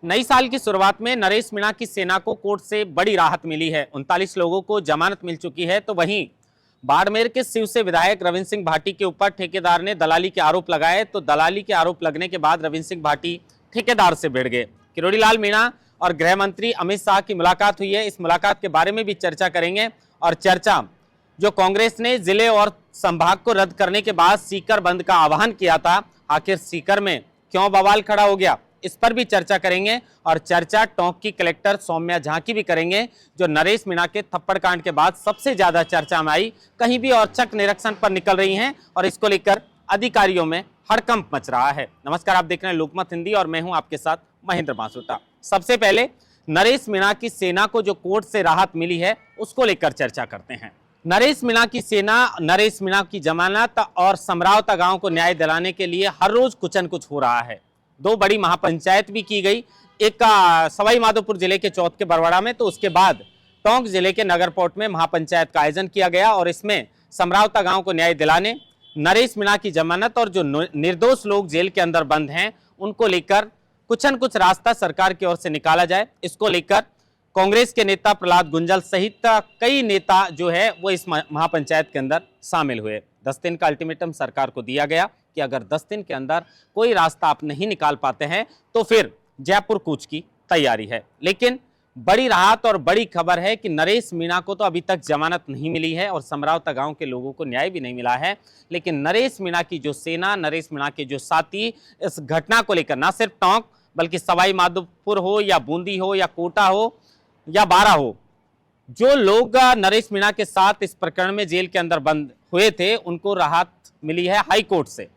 नई साल की शुरुआत में नरेश मीणा की सेना को कोर्ट से बड़ी राहत मिली है। 39 लोगों को जमानत मिल चुकी है। तो वहीं बाड़मेर के शिव से विधायक रविंद्र सिंह भाटी के ऊपर ठेकेदार ने दलाली के आरोप लगाए। तो दलाली के आरोप लगने के बाद रविंद्र सिंह भाटी ठेकेदार से भिड़ गए। किरोड़ी लाल मीणा और गृह मंत्री अमित शाह की मुलाकात हुई है। इस मुलाकात के बारे में भी चर्चा करेंगे। और चर्चा जो कांग्रेस ने जिले और संभाग को रद्द करने के बाद सीकर बंद का आह्वान किया था, आखिर सीकर में क्यों बवाल खड़ा हो गया, इस पर भी चर्चा करेंगे। और चर्चा टोंक की कलेक्टर सौम्या झा की भी करेंगे, जो नरेश मीणा के थप्पड़ कांड के बाद सबसे ज्यादा चर्चा में आई, कहीं भी औचक निरीक्षण पर निकल रही हैं और इसको लेकर अधिकारियों में हड़कंप मच रहा है। नमस्कार, आप देख रहे हैं लोकमत हिंदी और मैं हूं आपके साथ महेंद्र बांसुटा। सबसे पहले नरेश मीणा की सेना को जो कोर्ट से राहत मिली है उसको लेकर चर्चा करते हैं। नरेश मीणा की सेना नरेश मीणा की जमानत और समरावता गांव को न्याय दिलाने के लिए हर रोज कुछ न कुछ हो रहा है। दो बड़ी महापंचायत भी की गई, एक सवाई माधोपुर जिले के चौथ के बरवाड़ा में, तो उसके बाद टोंक जिले के नगरपोट में महापंचायत का आयोजन किया गया और इसमें समरावता गांव को न्याय दिलाने, नरेश मीणा की जमानत और जो निर्दोष लोग जेल के अंदर बंद हैं उनको लेकर कुछ न कुछ रास्ता सरकार की ओर से निकाला जाए, इसको लेकर कांग्रेस के नेता प्रहलाद गुंजल सहित कई नेता जो है वो इस महापंचायत के अंदर शामिल हुए। 10 दिन का अल्टीमेटम सरकार को दिया गया कि अगर 10 दिन के अंदर कोई रास्ता आप नहीं निकाल पाते हैं तो फिर जयपुर कूच की तैयारी है। लेकिन बड़ी राहत और बड़ी खबर है कि नरेश मीणा को तो अभी तक जमानत नहीं मिली है और समरावता गांव के लोगों को न्याय भी नहीं मिला है। लेकिन नरेश मीणा की जो सेना, नरेश मीणा के जो साथी इस घटना को लेकर न सिर्फ टोंक बल्कि सवाई माधोपुर हो या बूंदी हो या कोटा हो या बारा हो, जो लोग नरेश मीणा के साथ इस प्रकरण में जेल के अंदर बंद हुए थे उनको राहत मिली है हाई कोर्ट से।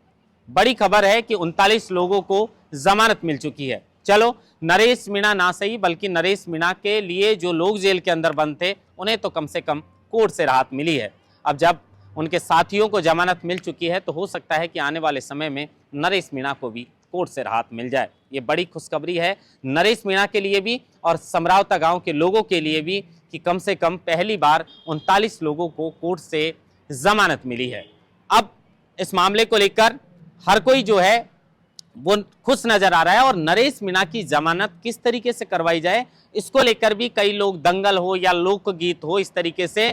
बड़ी खबर है कि 39 लोगों को जमानत मिल चुकी है। चलो, नरेश मीणा ना सही बल्कि नरेश मीणा के लिए जो लोग जेल के अंदर बंद थे उन्हें तो कम से कम कोर्ट से राहत मिली है। अब जब उनके साथियों को जमानत मिल चुकी है तो हो सकता है कि आने वाले समय में नरेश मीणा को भी कोर्ट से राहत मिल जाए। ये बड़ी खुशखबरी है नरेश मीणा के लिए भी और समरावता गांव के लोगों के लिए भी कि कम से कम पहली बार 39 लोगों को कोर्ट से जमानत मिली है। अब इस मामले को लेकर हर कोई जो है वो खुश नजर आ रहा है और नरेश मीणा की जमानत किस तरीके से करवाई जाए इसको लेकर भी कई लोग दंगल हो या लोकगीत हो, इस तरीके से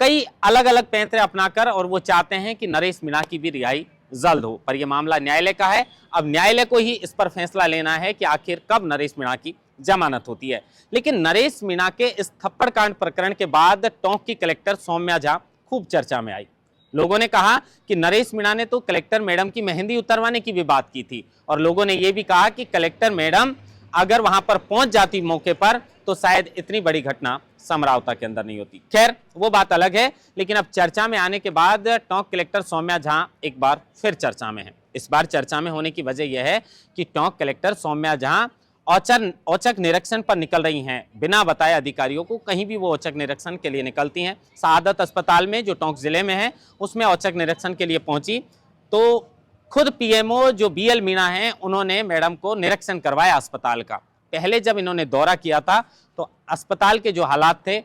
कई अलग अलग पैंतरे अपनाकर और वो चाहते हैं कि नरेश मीणा की भी रिहाई जल्द हो। पर यह मामला न्यायालय का है, अब न्यायालय को ही इस पर फैसला लेना है कि आखिर कब नरेश मीणा की जमानत होती है। लेकिन नरेश मीणा के इस थप्पड़ कांड प्रकरण के बाद टोंक की कलेक्टर सौम्या झा खूब चर्चा में आई। लोगों ने कहा कि नरेश मीणा ने तो कलेक्टर मैडम की मेहंदी उतरवाने की भी बात की थी और लोगों ने यह भी कहा कि कलेक्टर मैडम अगर वहां पर पहुंच जाती मौके पर तो शायद इतनी बड़ी घटना समरावता के अंदर नहीं होती। खैर, वो बात अलग है। लेकिन अब चर्चा में आने के बाद टोंक कलेक्टर सौम्या झा एक बार फिर चर्चा में है। इस बार चर्चा में होने की वजह यह है कि टोंक कलेक्टर सौम्या झा औचक निरीक्षण पर निकल रही हैं। बिना बताए अधिकारियों को कहीं भी वो औचक निरीक्षण के लिए निकलती हैं। सआदत अस्पताल में जो टोंक जिले में है उसमें औचक निरीक्षण के लिए पहुंची तो खुद पीएमओ जो बीएल मीणा हैं उन्होंने मैडम को निरीक्षण करवाया अस्पताल का। पहले जब इन्होंने दौरा किया था तो अस्पताल के जो हालात थे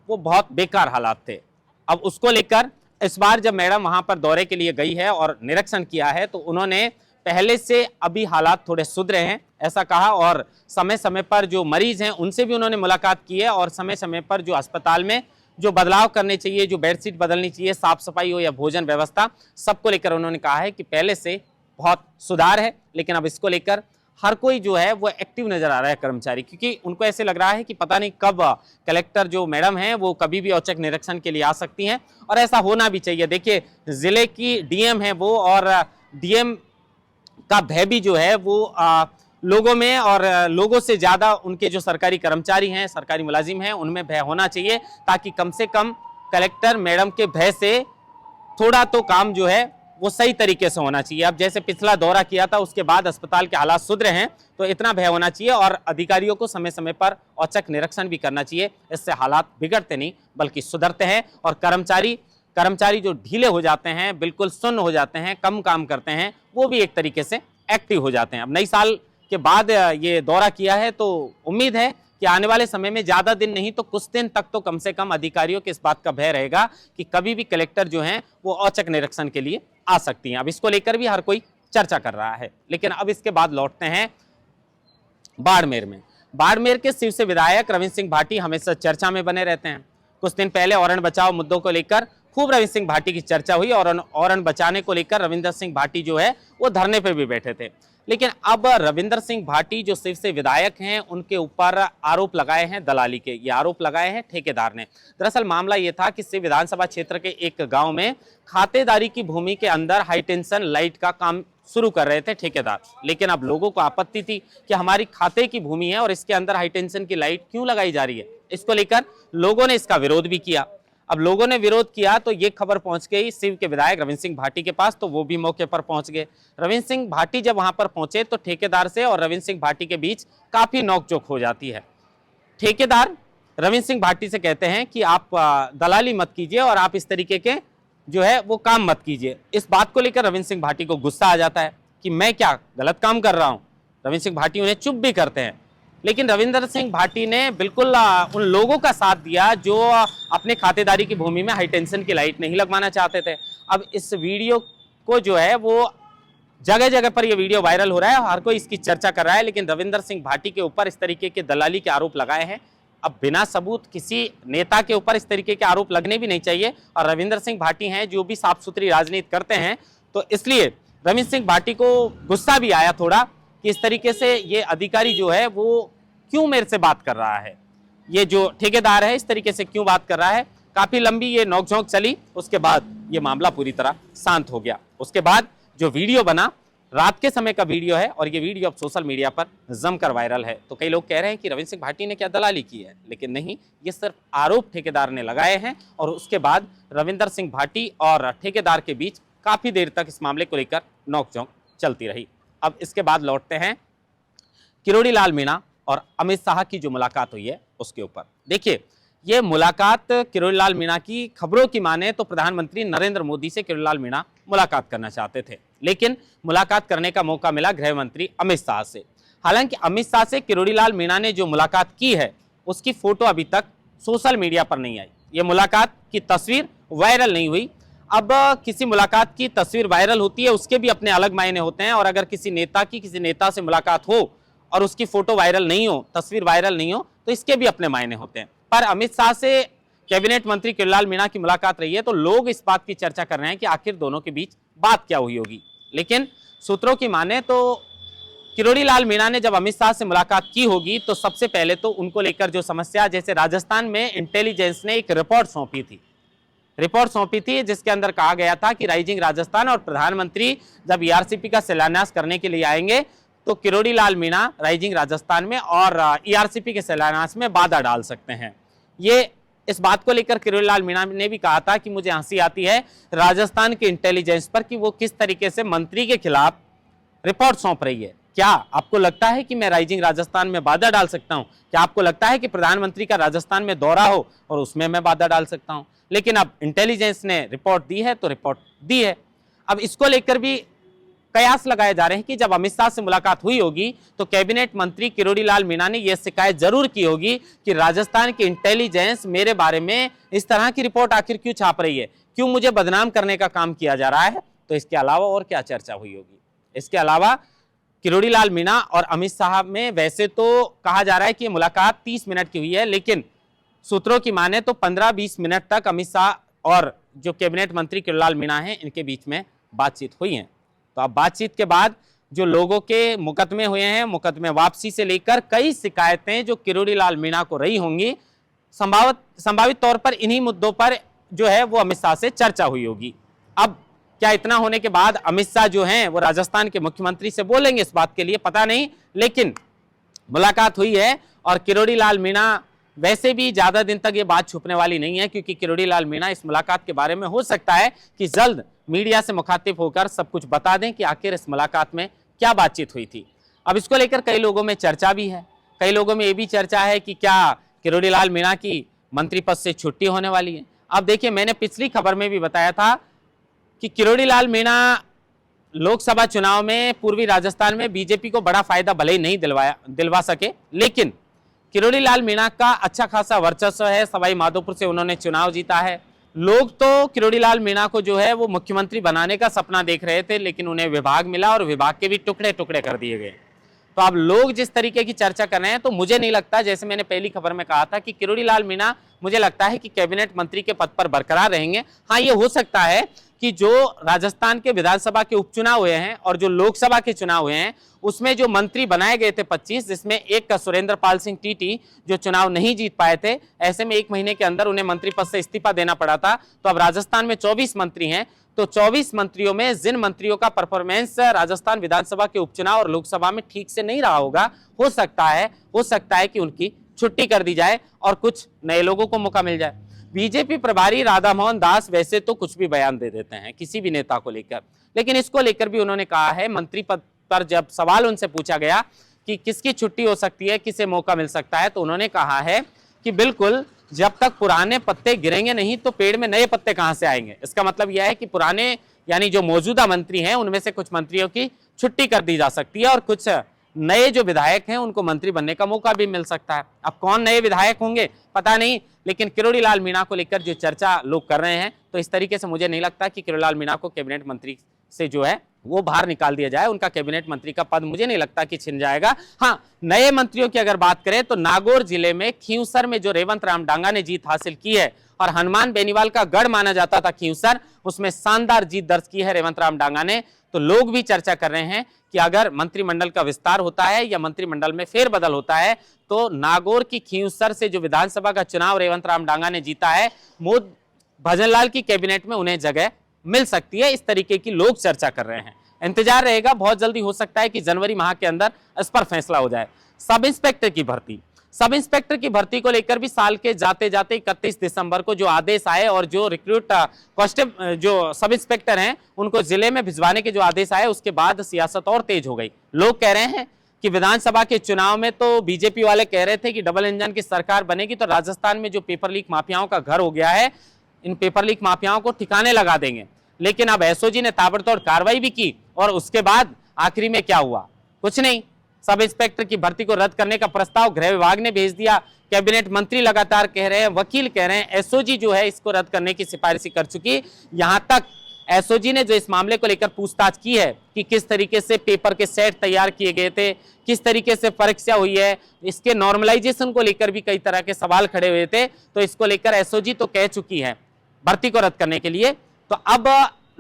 वो बहुत बेकार हालात थे। अब उसको लेकर इस बार जब मैडम वहां पर दौरे के लिए गई है और निरीक्षण किया है तो उन्होंने पहले से अभी हालात थोड़े सुधरे हैं ऐसा कहा और समय समय पर जो मरीज हैं उनसे भी उन्होंने मुलाकात की है और समय समय पर जो अस्पताल में जो बदलाव करने चाहिए, जो बेडशीट बदलनी चाहिए, साफ सफाई हो या भोजन व्यवस्था, सबको लेकर उन्होंने कहा है कि पहले से बहुत सुधार है। लेकिन अब इसको लेकर हर कोई जो है वो एक्टिव नजर आ रहा है कर्मचारी, क्योंकि उनको ऐसे लग रहा है कि पता नहीं कब कलेक्टर जो मैडम है वो कभी भी औचक निरीक्षण के लिए आ सकती हैं और ऐसा होना भी चाहिए। देखिए, जिले की डीएम है वो और डीएम का भय भी जो है वो लोगों में और लोगों से ज्यादा उनके जो सरकारी कर्मचारी हैं, सरकारी मुलाजिम हैं, उनमें भय होना चाहिए ताकि कम से कम कलेक्टर मैडम के भय से थोड़ा तो काम जो है वो सही तरीके से होना चाहिए। अब जैसे पिछला दौरा किया था उसके बाद अस्पताल के हालात सुधरे हैं तो इतना भय होना चाहिए और अधिकारियों को समय समय पर औचक निरीक्षण भी करना चाहिए। इससे हालात बिगड़ते नहीं बल्कि सुधरते हैं और कर्मचारी जो ढीले हो जाते हैं, बिल्कुल सुन्न हो जाते हैं, कम काम करते हैं, वो भी एक तरीके से एक्टिव हो जाते हैं। अब नई साल के बाद ये दौरा किया है तो उम्मीद है कि आने वाले समय में ज्यादा दिन नहीं तो कुछ दिन तक तो कम से कम अधिकारियों के इस बात का भय रहेगा कि कभी भी कलेक्टर जो हैं वो औचक निरीक्षण के लिए आ सकती हैं। अब इसको लेकर भी हर कोई चर्चा कर रहा है। लेकिन अब इसके बाद लौटते हैं बाड़मेर में। बाड़मेर के शिव से विधायक रविंद्र सिंह भाटी हमेशा चर्चा में बने रहते हैं। कुछ दिन पहले औरण बचाओ मुद्दों को लेकर खूब रविंद्र सिंह भाटी की चर्चा हुई और औरण बचाने को लेकर रविंद्र सिंह भाटी जो है वो धरने पर भी बैठे थे। लेकिन अब रविंद्र सिंह भाटी जो शिव से विधायक हैं उनके ऊपर आरोप लगाए हैं दलाली के। ये आरोप लगाए हैं ठेकेदार ने। दरअसल मामला ये था कि शिव विधानसभा क्षेत्र के एक गांव में खातेदारी की भूमि के अंदर हाई टेंशन लाइट का काम शुरू कर रहे थे ठेकेदार। लेकिन अब लोगों को आपत्ति थी कि हमारी खाते की भूमि है और इसके अंदर हाई टेंशन की लाइट क्यों लगाई जा रही है। इसको लेकर लोगों ने इसका विरोध भी किया। अब लोगों ने विरोध किया तो ये खबर पहुंच गई शिव के विधायक रविंद्र सिंह भाटी के पास, तो वो भी मौके पर पहुंच गए। रविंद्र सिंह भाटी जब वहां पर पहुंचे तो ठेकेदार से और रविंद्र सिंह भाटी के बीच काफी नोकझोंक हो जाती है। ठेकेदार रविंद्र सिंह भाटी से कहते हैं कि आप दलाली मत कीजिए और आप इस तरीके के जो है वो काम मत कीजिए। इस बात को लेकर रविंद्र सिंह भाटी को गुस्सा आ जाता है कि मैं क्या गलत काम कर रहा हूं। रविंद्र सिंह भाटी उन्हें चुप भी करते हैं। लेकिन रविंद्र सिंह भाटी ने बिल्कुल उन लोगों का साथ दिया जो अपने खातेदारी की भूमि में हाई टेंशन की लाइट नहीं लगवाना चाहते थे। अब इस वीडियो को जो है वो जगह जगह पर ये वीडियो वायरल हो रहा है, हर कोई इसकी चर्चा कर रहा है। लेकिन रविंद्र सिंह भाटी के ऊपर इस तरीके के दलाली के आरोप लगाए हैं। अब बिना सबूत किसी नेता के ऊपर इस तरीके के आरोप लगने भी नहीं चाहिए। और रविंद्र सिंह भाटी हैं जो भी साफ सुथरी राजनीति करते हैं, तो इसलिए रविंद्र सिंह भाटी को गुस्सा भी आया थोड़ा कि इस तरीके से ये अधिकारी जो है वो क्यों मेरे से बात कर रहा है, ये जो ठेकेदार है इस तरीके से क्यों बात कर रहा है। काफी लंबी ये नोकझोंक चली। उसके बाद ये मामला पूरी तरह शांत हो गया। उसके बाद जो वीडियो बना, रात के समय का वीडियो है और ये वीडियो अब सोशल मीडिया पर जमकर वायरल है। तो कई लोग कह रहे हैं कि रविंद्र सिंह भाटी ने क्या दलाली की है, लेकिन नहीं, ये सिर्फ आरोप ठेकेदार ने लगाए हैं। और उसके बाद रविंद्र सिंह भाटी और ठेकेदार के बीच काफी देर तक इस मामले को लेकर नोकझोंक चलती रही। अब इसके बाद लौटते हैं किरोड़ी लाल मीणा और अमित शाह की जो मुलाकात हुई है उसके ऊपर। देखिए, ये मुलाकात किरोड़ी लाल मीणा की खबरों की माने तो प्रधानमंत्री नरेंद्र मोदी से किरोड़ी लाल मीणा मुलाकात करना चाहते थे, लेकिन मुलाकात करने का मौका मिला गृह मंत्री अमित शाह से। हालांकि अमित शाह से किरोड़ी लाल मीणा ने जो मुलाकात की है उसकी फोटो अभी तक सोशल मीडिया पर नहीं आई। ये मुलाकात की तस्वीर वायरल नहीं हुई। अब किसी मुलाकात की तस्वीर वायरल होती है उसके भी अपने अलग मायने होते हैं। और अगर किसी नेता की किसी नेता से मुलाकात हो और उसकी फोटो वायरल नहीं हो, तस्वीर वायरल नहीं हो, तो इसके भी अपने मायने होते हैं। पर अमित शाह से कैबिनेट मंत्री किरोड़ी लाल मीणा की मुलाकात रही है तो लोग इस बात की चर्चा कर रहे हैं कि आखिर दोनों के बीच बात क्या हुई होगी। लेकिन सूत्रों की माने तो किरोड़ी लाल मीणा ने जब अमित शाह से मुलाकात की होगी तो सबसे पहले तो उनको लेकर जो समस्या, जैसे राजस्थान में इंटेलिजेंस ने एक रिपोर्ट सौंपी थी जिसके अंदर कहा गया था कि राइजिंग राजस्थान और प्रधानमंत्री जब ईआरसीपी का शिलान्यास करने के लिए आएंगे तो किरोड़ी लाल मीणा राइजिंग राजस्थान में और ईआरसीपी के शिलान्यास में बाधा डाल सकते हैं। ये इस बात को लेकर किरोड़ी लाल मीणा ने भी कहा था कि मुझे हंसी आती है राजस्थान के इंटेलिजेंस पर कि वो किस तरीके से मंत्री के खिलाफ रिपोर्ट सौंप रही है। क्या आपको लगता है कि मैं राइजिंग राजस्थान में बाधा डाल सकता हूं? क्या आपको लगता है कि प्रधानमंत्री का राजस्थान में दौरा हो और उसमें मैं बाधा डाल सकता हूं? लेकिन अब इंटेलिजेंस ने रिपोर्ट दी है तो रिपोर्ट दी है। अब इसको लेकर भी कयास लगाए जा रहे हैं कि जब अमित शाह से मुलाकात हुई होगी तो कैबिनेट मंत्री किरोड़ी लाल मीणा ने यह शिकायत जरूर की होगी कि राजस्थान की इंटेलिजेंस मेरे बारे में इस तरह की रिपोर्ट आखिर क्यों छाप रही है, क्यों मुझे बदनाम करने का काम किया जा रहा है। तो इसके अलावा और क्या चर्चा हुई होगी? इसके अलावा किरोड़ी लाल मीणा और अमित शाह में वैसे तो कहा जा रहा है कि मुलाकात 30 मिनट की हुई है, लेकिन सूत्रों की माने तो 15-20 मिनट तक अमित शाह और जो कैबिनेट मंत्री किरोड़ी लाल मीणा है इनके बीच में बातचीत हुई है। तो अब बातचीत के बाद जो लोगों के मुकदमे हुए हैं, मुकदमे वापसी से लेकर कई शिकायतें जो किरोड़ी लाल मीणा को रही होंगी, संभावित तौर पर इन्हीं मुद्दों पर जो है वो अमित शाह से चर्चा हुई होगी। अब क्या इतना होने के बाद अमित शाह जो हैं वो राजस्थान के मुख्यमंत्री से बोलेंगे इस बात के लिए पता नहीं, लेकिन मुलाकात हुई है। और किरोड़ी लाल मीणा वैसे भी ज्यादा दिन तक ये बात छुपने वाली नहीं है, क्योंकि किरोड़ी लाल मीणा इस मुलाकात के बारे में हो सकता है कि जल्द मीडिया से मुखातिब होकर सब कुछ बता दें कि आखिर इस मुलाकात में क्या बातचीत हुई थी। अब इसको लेकर कई लोगों में चर्चा भी है। कई लोगों में ये भी चर्चा है कि क्या किरोड़ी लाल मीणा की मंत्री पद से छुट्टी होने वाली है। अब देखिए, मैंने पिछली खबर में भी बताया था कि किरोड़ी लाल मीणा लोकसभा चुनाव में पूर्वी राजस्थान में बीजेपी को बड़ा फायदा भले ही नहीं दिलवा सके, लेकिन किरोड़ी लाल मीणा का अच्छा खासा वर्चस्व है। सवाई माधोपुर से उन्होंने चुनाव जीता है। लोग तो किरोड़ी लाल मीणा को जो है वो मुख्यमंत्री बनाने का सपना देख रहे थे, लेकिन उन्हें विभाग मिला और विभाग के भी टुकड़े टुकड़े कर दिए गए। तो अब लोग जिस तरीके की चर्चा कर रहे हैं, तो मुझे नहीं लगता, जैसे मैंने पहली खबर में कहा था कि किरोड़ी लाल मीणा मुझे लगता है कि कैबिनेट मंत्री के पद पर बरकरार रहेंगे। हाँ, ये हो सकता है कि जो राजस्थान के विधानसभा के उपचुनाव हुए हैं और जो लोकसभा के चुनाव हुए हैं, उसमें जो मंत्री बनाए गए थे 25, जिसमें एक का सुरेंद्र पाल सिंह टीटी जो चुनाव नहीं जीत पाए थे, ऐसे में 1 महीने के अंदर उन्हें मंत्री पद से इस्तीफा देना पड़ा था। तो अब राजस्थान में 24 मंत्री हैं, तो 24 मंत्रियों में जिन मंत्रियों का परफॉर्मेंस राजस्थान विधानसभा के उपचुनाव और लोकसभा में ठीक से नहीं रहा होगा, हो सकता है कि उनकी छुट्टी कर दी जाए और कुछ नए लोगों को मौका मिल जाए। बीजेपी प्रभारी राधा मोहन दास वैसे तो कुछ भी बयान दे देते हैं किसी भी नेता को लेकर, लेकिन इसको लेकर भी उन्होंने कहा है, मंत्री पद पर जब सवाल उनसे पूछा गया कि किसकी छुट्टी हो सकती है, किसे मौका मिल सकता है, तो उन्होंने कहा है कि बिल्कुल, जब तक पुराने पत्ते गिरेंगे नहीं तो पेड़ में नए पत्ते कहां से आएंगे। इसका मतलब यह है कि पुराने यानी जो मौजूदा मंत्री हैं उनमें से कुछ मंत्रियों की छुट्टी कर दी जा सकती है और कुछ नए जो विधायक हैं उनको मंत्री बनने का मौका भी मिल सकता है। अब कौन नए विधायक होंगे पता नहीं, लेकिन किरोड़ी लाल मीणा को लेकर जो चर्चा लोग कर रहे हैं, तो इस तरीके से मुझे नहीं लगता कि किरोड़ी लाल मीणा को कैबिनेट मंत्री से जो है वो बाहर निकाल दिया जाए। उनका कैबिनेट मंत्री का पद मुझे नहीं लगता कि छिन जाएगा। हाँ, नए मंत्रियों की अगर बात करें तो नागौर जिले में खींवसर में जो रेवंत राम डांगा ने जीत हासिल की है और हनुमान बेनीवाल का गढ़ माना जाता था खींवसर, उसमें शानदार जीत दर्ज की है रेवंत राम डांगा ने। तो लोग भी चर्चा कर रहे हैं कि अगर मंत्रिमंडल का विस्तार होता है या मंत्रिमंडल में फेरबदल होता है तो नागौर की खींवसर से जो विधानसभा का चुनाव रेवंत राम डांगा ने जीता है, मोद भजनलाल की कैबिनेट में उन्हें जगह मिल सकती है। इस तरीके की लोग चर्चा कर रहे हैं। इंतजार रहेगा, बहुत जल्दी हो सकता है कि जनवरी माह के अंदर इस पर फैसला हो जाए। सब इंस्पेक्टर की भर्ती को लेकर भी साल के जाते जाते 31 दिसंबर को जो आदेश आए और जो रिक्रूट कांस्टेबल जो सब इंस्पेक्टर हैं उनको जिले में भिजवाने के जो आदेश आए, उसके बाद सियासत और तेज हो गई। लोग कह रहे हैं कि विधानसभा के चुनाव में तो बीजेपी वाले कह रहे थे कि डबल इंजन की सरकार बनेगी तो राजस्थान में जो पेपर लीक माफियाओं का घर हो गया है, इन पेपर लीक माफियाओं को ठिकाने लगा देंगे। लेकिन अब एसओजी ने ताबड़तोड़ कार्रवाई भी की और उसके बाद आखिरी में क्या हुआ? कुछ नहीं। सब इंस्पेक्टर की भर्ती को रद्द करने का प्रस्ताव गृह विभाग ने भेज दिया। कैबिनेट मंत्री लगातार कह रहे हैं, वकील कह रहे हैं, एसओजी जो है इसको रद्द करने की सिफारिश कर चुकी। यहां तक एसओजी ने जो इस मामले को लेकर पूछताछ की है कि किस तरीके से पेपर के सेट तैयार किए गए थे, किस तरीके से परीक्षा हुई है, इसके नॉर्मलाइजेशन को लेकर भी कई तरह के सवाल खड़े हुए थे। तो इसको लेकर एसओजी तो कह चुकी है भर्ती को रद्द करने के लिए। तो अब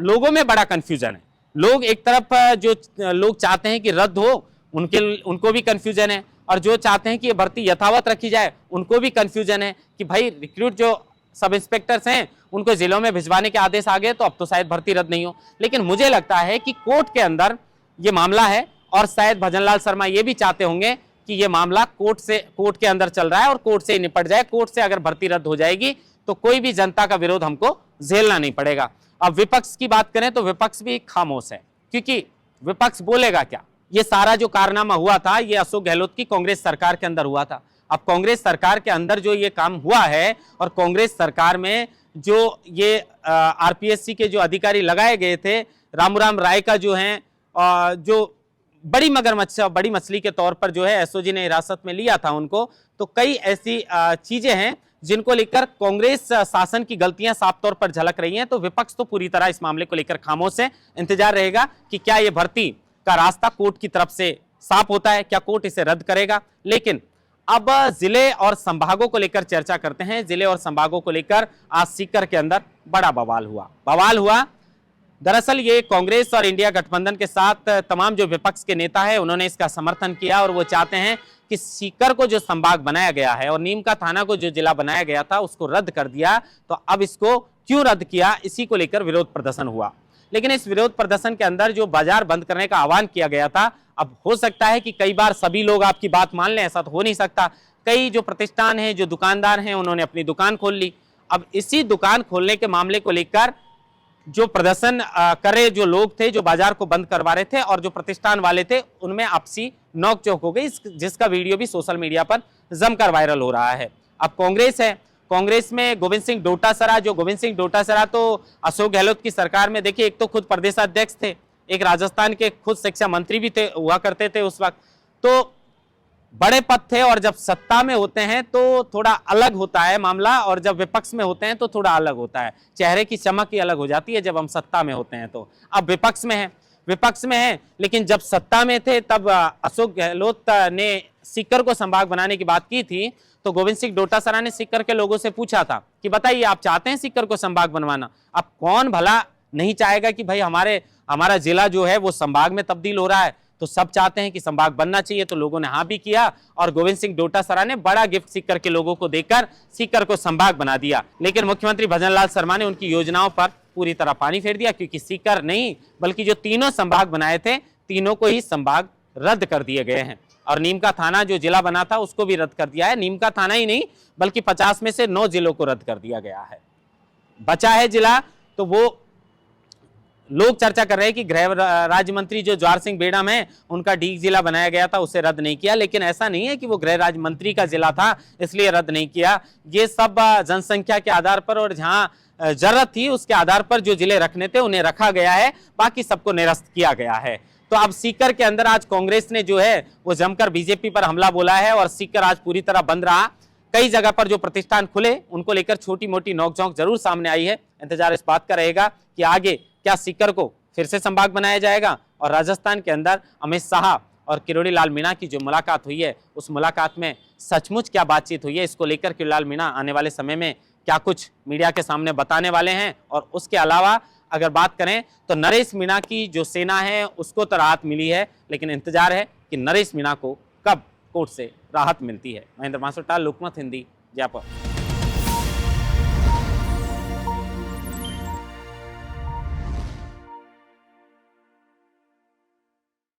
लोगों में बड़ा कंफ्यूजन है। लोग एक तरफ जो लोग चाहते हैं कि रद्द हो उनको भी कंफ्यूजन है, और जो चाहते हैं कि ये भर्ती यथावत रखी जाए उनको भी कंफ्यूजन है कि भाई रिक्रूट जो सब इंस्पेक्टर्स हैं उनको जिलों में भिजवाने के आदेश आ गए तो अब तो शायद भर्ती रद्द नहीं हो। लेकिन मुझे लगता है कि कोर्ट के अंदर ये मामला है और शायद भजनलाल शर्मा ये भी चाहते होंगे कि ये मामला कोर्ट के अंदर चल रहा है और कोर्ट से ही निपट जाए। कोर्ट से अगर भर्ती रद्द हो जाएगी तो कोई भी जनता का विरोध हमको झेलना नहीं पड़ेगा। अब विपक्ष की बात करें तो विपक्ष भी खामोश है, क्योंकि विपक्ष बोलेगा क्या? ये सारा जो कारनामा हुआ था ये अशोक गहलोत की कांग्रेस सरकार के अंदर हुआ था। अब कांग्रेस सरकार के अंदर जो ये काम हुआ है और कांग्रेस सरकार में जो ये आरपीएससी के जो अधिकारी लगाए गए थे, रामूराम राय का जो है जो बड़ी मछली के तौर पर जो है एसओजी ने हिरासत में लिया था उनको, तो कई ऐसी चीजें हैं जिनको लेकर कांग्रेस शासन की गलतियां साफ तौर पर झलक रही हैं। तो विपक्ष तो पूरी तरह इस मामले को लेकर खामोश है। इंतजार रहेगा कि क्या ये भर्ती का रास्ता कोर्ट की तरफ से साफ होता है, क्या कोर्ट इसे रद्द करेगा। लेकिन अब जिले और संभागों को लेकर चर्चा करते हैं। जिले और संभागों को लेकर आज सीकर के अंदर बड़ा बवाल हुआ। दरअसल ये कांग्रेस और इंडिया गठबंधन के साथ तमाम जो विपक्ष के नेता है उन्होंने इसका समर्थन किया और वो चाहते हैं कि सीकर को जो संभाग बनाया गया है और नीमका थाना को जो जिला बनाया गया था उसको रद्द कर दिया। तो अब इसको क्यों रद्द किया, इसी को लेकर विरोध प्रदर्शन हुआ। लेकिन इस विरोध प्रदर्शन के अंदर जो बाजार बंद करने का आह्वान किया गया था, अब हो सकता है कि कई बार सभी लोग आपकी बात मान लें, ऐसा तो हो नहीं सकता। कई जो प्रतिष्ठान हैं, जो दुकानदार हैं, उन्होंने अपनी दुकान खोल ली। अब इसी दुकान खोलने के मामले को लेकर जो प्रदर्शन कर रहे जो लोग थे, जो बाजार को बंद करवा रहे थे और जो प्रतिष्ठान वाले थे, उनमें आपसी नोकझोंक हो गई, जिसका वीडियो भी सोशल मीडिया पर जमकर वायरल हो रहा है। अब कांग्रेस है, कांग्रेस में गोविंद सिंह डोटासरा तो अशोक गहलोत की सरकार में देखिए, एक तो खुद प्रदेशाध्यक्ष थे, एक राजस्थान के खुद शिक्षा मंत्री भी हुआ करते थे उस वक्त, तो बड़े पद थे। और जब सत्ता में होते हैं तो थोड़ा अलग होता है मामला, और जब विपक्ष में होते हैं तो थोड़ा अलग होता है। चेहरे की चमक ही अलग हो जाती है जब हम सत्ता में होते हैं। तो अब विपक्ष में है, विपक्ष में हैं, लेकिन जब सत्ता में थे तब अशोक गहलोत ने सीकर को संभाग बनाने की बात की थी, तो गोविंद सिंह डोटासरा ने सीकर के लोगों से पूछा था कि बताइए आप चाहते हैं सीकर को संभाग बनवाना? अब कौन भला नहीं चाहेगा कि भाई हमारा जिला जो है वो संभाग में तब्दील हो रहा है, तो सब चाहते हैं कि संभाग बनना चाहिए। तो लोगों ने हाँ भी किया और गोविंद सिंह डोटासरा ने बड़ा गिफ्ट सीकर के लोगों को देकर सीकर को संभाग बना दिया। लेकिन मुख्यमंत्री भजनलाल शर्मा ने उनकी योजनाओं पर पूरी तरह पानी फेर दिया, क्योंकि सीकर नहीं बल्कि जो तीनों संभाग बनाए थे, तीनों को ही संभाग रद्द कर दिए गए हैं। और नीम का थाना जो जिला बना था उसको भी रद्द कर दिया है। नीम का थाना ही नहीं बल्कि 50 में से 9 जिलों को रद्द कर दिया गया है। बचा है जिला, तो वो लोग चर्चा कर रहे हैं कि गृह राज्य मंत्री जो जवाहर सिंह बेड़म है उनका डीग जिला बनाया गया था, उसे रद्द नहीं किया। लेकिन ऐसा नहीं है कि वो गृह राज्य मंत्री का जिला था इसलिए रद्द नहीं किया। ये सब जनसंख्या के आधार पर और जहां जरूरत थी उसके आधार पर जो जिले रखने थे उन्हें रखा गया है, बाकी सबको निरस्त किया गया है। तो अब सीकर के अंदर आज कांग्रेस ने जो है वो जमकर बीजेपी पर हमला बोला है और सीकर आज पूरी तरह बंद रहा। कई जगह पर जो प्रतिष्ठान खुले उनको लेकर छोटी मोटी नोकझोंक जरूर सामने आई है। इंतजार इस बात का रहेगा कि आगे क्या सीकर को फिर से संभाग बनाया जाएगा। और राजस्थान के अंदर अमित शाह और किरोड़ी लाल मीणा की जो मुलाकात हुई है उस मुलाकात में सचमुच क्या बातचीत हुई है, इसको लेकर किरोड़ी लाल मीणा आने वाले समय में क्या कुछ मीडिया के सामने बताने वाले हैं। और उसके अलावा अगर बात करें तो नरेश मीणा की जो सेना है उसको तो राहत मिली है, लेकिन इंतजार है कि नरेश मीणा को कब कोर्ट से राहत मिलती है। महेंद्र मासोटा, लोकमत हिंदी, जयपुर।